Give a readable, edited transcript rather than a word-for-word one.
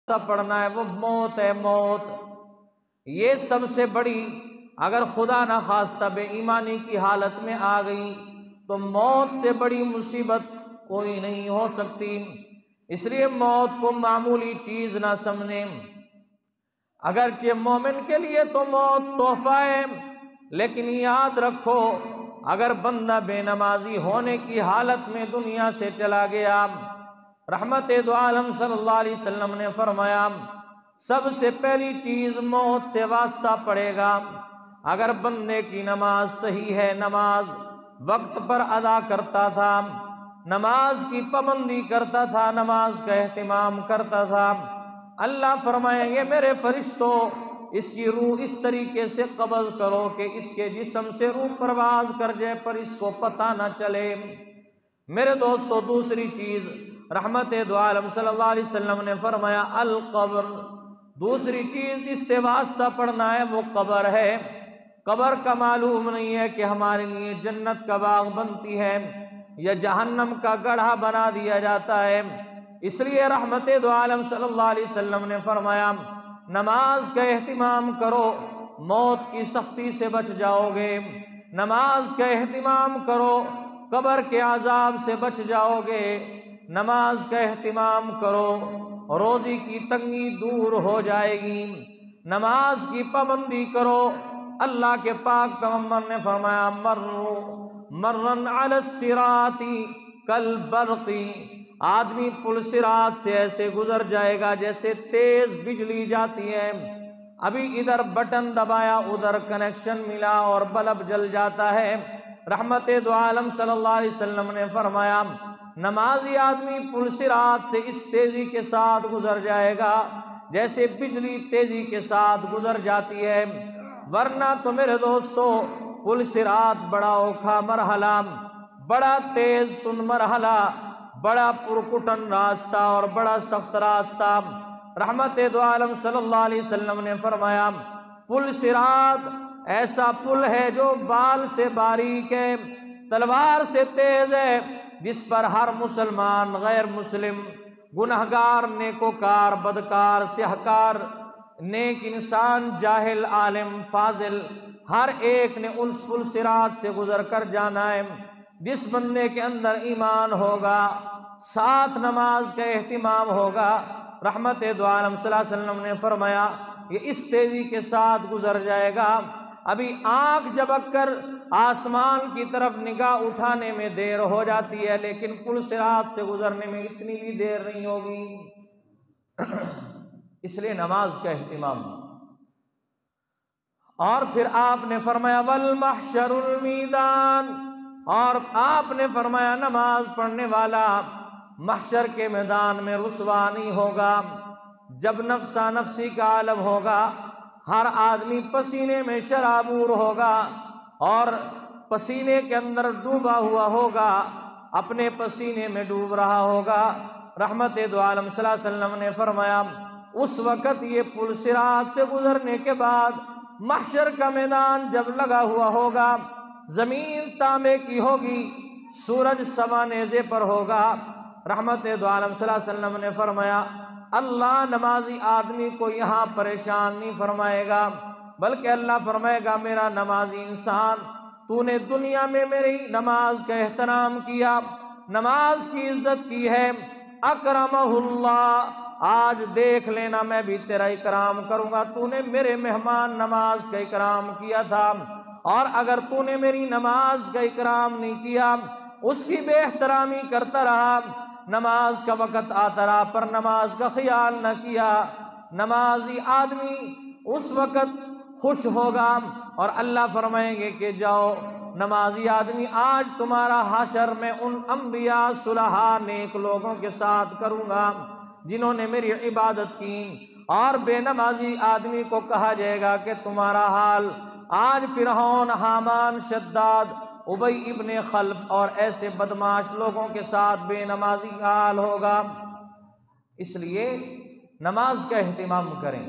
پڑھنا ہے وہ موت ہے، موت۔ یہ سب سے بڑی، اگر خدا نہ خواستہ بے ایمانی کی حالت میں آ گئی تو موت سے بڑی مصیبت کوئی نہیں ہو سکتی۔ اس لیے موت کو معمولی چیز نہ سمجھیں۔ اگرچہ مومن کے لیے تو موت تحفہ ہے، لیکن یاد رکھو اگر بندہ بے نمازی ہونے کی حالت میں دنیا سے چلا گیا، رحمت دو عالم صلی اللہ علیہ وسلم نے فرمایا سب سے پہلی چیز موت سے واسطہ پڑے گا۔ اگر بندے کی نماز صحیح ہے، نماز وقت پر ادا کرتا تھا، نماز کی پابندی کرتا تھا، نماز کا اہتمام کرتا تھا، اللہ فرمائیں گے میرے فرشتوں اس کی روح اس طریقے سے قبض کرو کہ اس کے جسم سے روح پرواز کر جائے پر اس کو پتہ نہ چلے۔ میرے دوستو، دوسری چیز رحمت دو عالم صلی اللہ علیہ وسلم نے فرمایا القبر، دوسری چیز جس سے واسطہ پڑھنا ہے وہ قبر ہے۔ قبر کا معلوم نہیں ہے کہ ہمارے لیے جنت کا باغ بنتی ہے یا جہنم کا گڑھا بنا دیا جاتا ہے۔ اس لیے رحمت دو عالم صلی اللہ علیہ وسلم نے فرمایا نماز کا اہتمام کرو، موت کی سختی سے بچ جاؤ گے۔ نماز کا اہتمام کرو، قبر کے عذاب سے بچ جاؤ گے۔ نماز کا اہتمام کرو، روزی کی تنگی دور ہو جائے گی۔ نماز کی پابندی کرو۔ اللہ کے پاک پیغمبر نے فرمایا مرن علی الصراط کالبرق، آدمی پل صراط سے ایسے گزر جائے گا جیسے تیز بجلی جاتی ہے، ابھی ادھر بٹن دبایا ادھر کنیکشن ملا اور بلب جل جاتا ہے۔ رحمت دو عالم صلی اللہ علیہ وسلم نے فرمایا نمازی آدمی پل صراط سے اس تیزی کے ساتھ گزر جائے گا جیسے بجلی تیزی کے ساتھ گزر جاتی ہے۔ ورنہ تو میرے دوستو پل صراط بڑا اوکھا مرحلہ، بڑا تیز تند مرحلہ، بڑا پرکٹن راستہ اور بڑا سخت راستہ۔ رحمت دو عالم صلی اللہ علیہ وسلم نے فرمایا پل صراط ایسا پل ہے جو بال سے باریک ہے، تلوار سے تیز ہے، جس پر ہر مسلمان، غیر مسلم، گنہگار، نیکوکار، بدکار، سیاہکار، نیک انسان، جاہل، عالم، فاضل، ہر ایک نے اس پل صراط سے گزر کر جانا ہے۔ جس بندے کے اندر ایمان ہوگا، ساتھ نماز کا اہتمام ہوگا، رحمت دو عالم صلی اللہ علیہ وسلم نے فرمایا یہ اس تیزی کے ساتھ گزر جائے گا، ابھی آنکھ جھپک کر آسمان کی طرف نگاہ اٹھانے میں دیر ہو جاتی ہے، لیکن پل صراط سے گزرنے میں اتنی بھی دیر نہیں ہوگی۔ اس لیے نماز کا اہتمام۔ اور پھر آپ نے فرمایا والمحشر المیدان، اور آپ نے فرمایا نماز پڑھنے والا محشر کے میدان میں رسوا نہیں ہوگا۔ جب نفسا نفسی کا عالم ہوگا، ہر آدمی پسینے میں شرابور ہوگا اور پسینے کے اندر ڈوبا ہوا ہوگا، اپنے پسینے میں ڈوب رہا ہوگا۔ رحمت دو عالم صلی اللہ علیہ وسلم نے فرمایا اس وقت یہ پل صراط سے گزرنے کے بعد محشر کا میدان جب لگا ہوا ہوگا، زمین تانبے کی ہوگی، سورج سوا نیزے پر ہوگا، رحمت دو عالم صلی اللہ علیہ وسلم نے فرمایا اللہ نمازی آدمی کو یہاں پریشان نہیں فرمائے گا، بلکہ اللہ فرمائے گا میرا نمازی انسان تو نے دنیا میں میری نماز کا احترام کیا، نماز کی عزت کی ہے، اکرمہ اللہ، آج دیکھ لینا میں بھی تیرا اکرام کروں گا، تو نے میرے مہمان نماز کا اکرام کیا تھا، اور اگر تو نے میری نماز کا اکرام نہیں کیا، اس کی بے احترامی کرتا رہا، نماز کا وقت آتا رہا پر نماز کا خیال نہ کیا، نمازی آدمی اس وقت خوش ہوگا اور اللہ فرمائیں گے کہ جاؤ نمازی آدمی آج تمہارا حشر میں ان انبیاء، صلحاء، نیک لوگوں کے ساتھ کروں گا جنہوں نے میری عبادت کی، اور بے نمازی آدمی کو کہا جائے گا کہ تمہارا حال آج فرعون، حامان، شداد، ابی ابن خلف اور ایسے بدماش لوگوں کے ساتھ بے نمازی کا حال ہوگا۔ اس لیے نماز کا اہتمام کریں۔